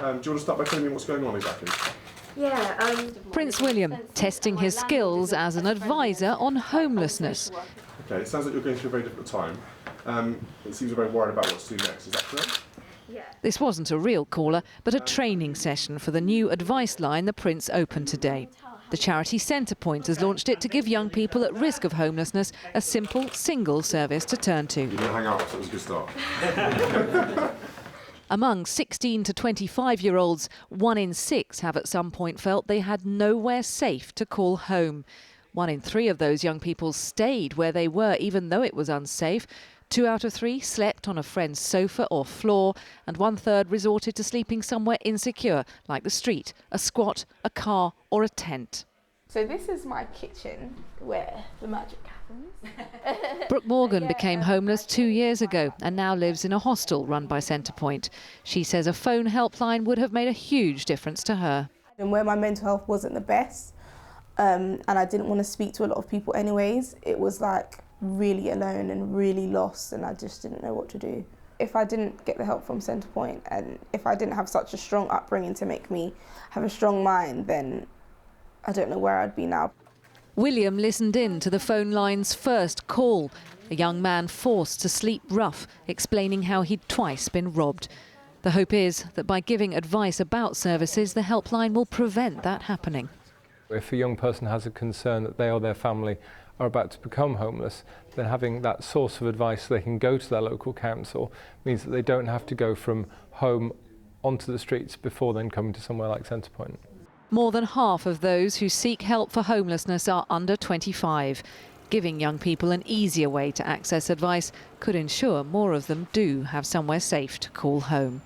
Do you want to start by telling me what's going on exactly? Yeah. Prince William testing his skills as an advisor on homelessness. Okay, it sounds like you're going through a very difficult time. It seems you're very worried about what to do next, is that correct? This wasn't a real caller, but a training session for the new advice line the Prince opened today. The charity Centrepoint has launched it to give young people at risk of homelessness a simple, single service to turn to. You didn't hang out, so it was a good start. Among 16 to 25-year-olds, 1 in 6 have at some point felt they had nowhere safe to call home. 1 in 3 of those young people stayed where they were, even though it was unsafe. 2 out of 3 slept on a friend's sofa or floor, and 1/3 resorted to sleeping somewhere insecure, like the street, a squat, a car or a tent. So this is my kitchen where the magic happens. Brooke Morgan became homeless 2 years ago and now lives in a hostel run by Centrepoint. She says a phone helpline would have made a huge difference to her. And where my mental health wasn't the best, and I didn't want to speak to a lot of people anyways, it was like really alone and really lost, and I just didn't know what to do. If I didn't get the help from Centrepoint, and if I didn't have such a strong upbringing to make me have a strong mind, then I don't know where I'd be now. William listened in to the phone line's first call, a young man forced to sleep rough, explaining how he'd twice been robbed. The hope is that by giving advice about services, the helpline will prevent that happening. If a young person has a concern that they or their family are about to become homeless, then having that source of advice so they can go to their local council means that they don't have to go from home onto the streets before then coming to somewhere like Centrepoint. More than half of those who seek help for homelessness are under 25. Giving young people an easier way to access advice could ensure more of them do have somewhere safe to call home.